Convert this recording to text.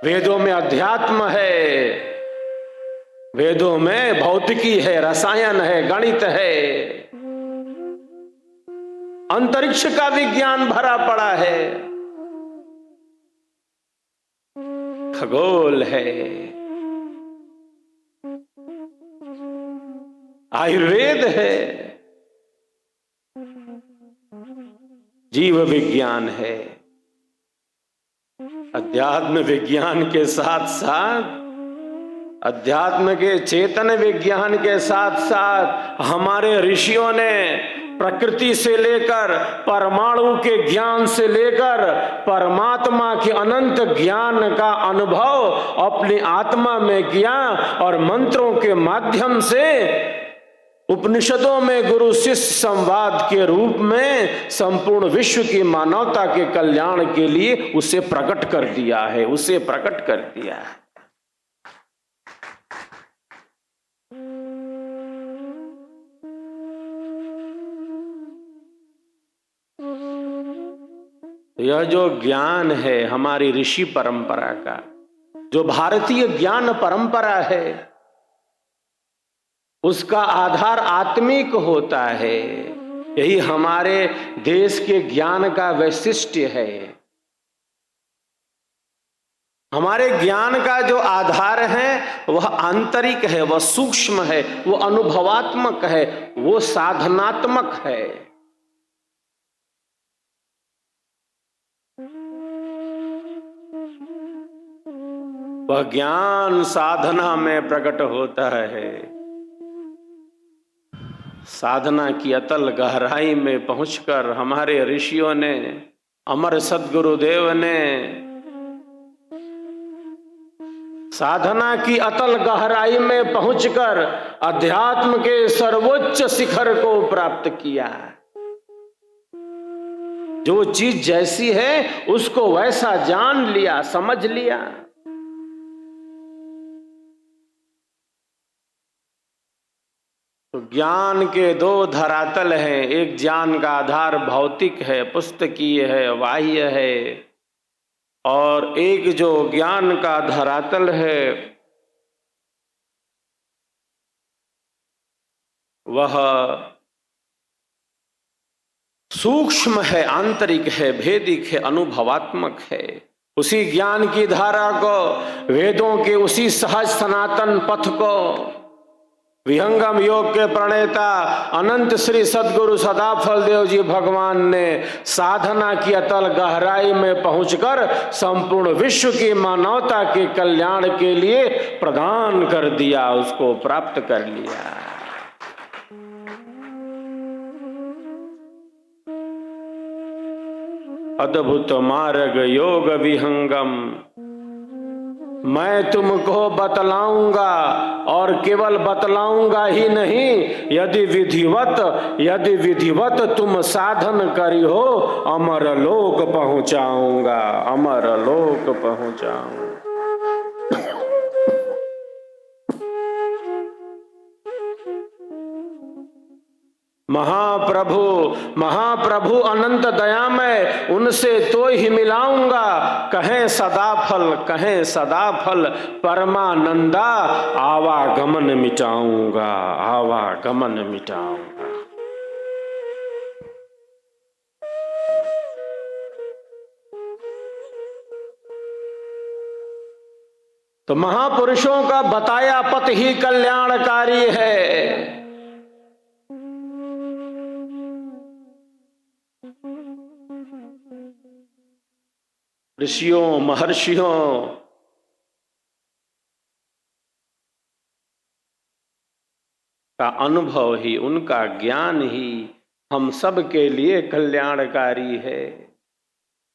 वेदों में अध्यात्म है, वेदों में भौतिकी है, रसायन है, गणित है, अंतरिक्ष का विज्ञान भरा पड़ा है, खगोल है, आयुर्वेद है, जीव विज्ञान है। अध्यात्म विज्ञान के साथ साथ, अध्यात्म के चेतन विज्ञान के साथ साथ हमारे ऋषियों ने प्रकृति से लेकर परमाणु के ज्ञान से लेकर परमात्मा के अनंत ज्ञान का अनुभव अपनी आत्मा में किया और मंत्रों के माध्यम से उपनिषदों में गुरु शिष्य संवाद के रूप में संपूर्ण विश्व की मानवता के कल्याण के लिए उसे प्रकट कर दिया है, उसे प्रकट कर दिया है। यह जो ज्ञान है हमारी ऋषि परंपरा का, जो भारतीय ज्ञान परंपरा है, उसका आधार आत्मिक होता है। यही हमारे देश के ज्ञान का वैशिष्ट्य है। हमारे ज्ञान का जो आधार है वह आंतरिक है, वह सूक्ष्म है, वो अनुभवात्मक है, वो साधनात्मक है। वह ज्ञान साधना में प्रकट होता है। साधना की अतल गहराई में पहुंचकर हमारे ऋषियों ने, अमर सद्गुरुदेव ने साधना की अतल गहराई में पहुंचकर अध्यात्म के सर्वोच्च शिखर को प्राप्त किया। जो चीज जैसी है उसको वैसा जान लिया, समझ लिया। तो ज्ञान के दो धरातल हैं। एक ज्ञान का आधार भौतिक है, पुस्तकीय है, बाह्य है, और एक जो ज्ञान का धरातल है वह सूक्ष्म है, आंतरिक है, भेदिक है, अनुभवात्मक है। उसी ज्ञान की धारा को, वेदों के उसी सहज सनातन पथ को विहंगम योग के प्रणेता अनंत श्री सद्गुरु सदाफल देव जी भगवान ने साधना की अतल गहराई में पहुंचकर संपूर्ण विश्व की मानवता के कल्याण के लिए प्रदान कर दिया, उसको प्राप्त कर लिया। अद्भुत मार्ग योग विहंगम मैं तुमको बतलाऊंगा, और केवल बतलाऊंगा ही नहीं, यदि विधिवत तुम साधन करी हो, अमर लोक पहुंचाऊंगा, अमर लोक पहुंचाऊंगा। महाप्रभु अनंत दयामय, उनसे तो ही मिलाऊंगा, कहें सदाफल परमानंदा, आवागमन मिटाऊंगा, आवागमन मिटाऊंगा। तो महापुरुषों का बताया पथ ही कल्याणकारी है। ऋषियों महर्षियों का अनुभव ही, उनका ज्ञान ही हम सब के लिए कल्याणकारी है।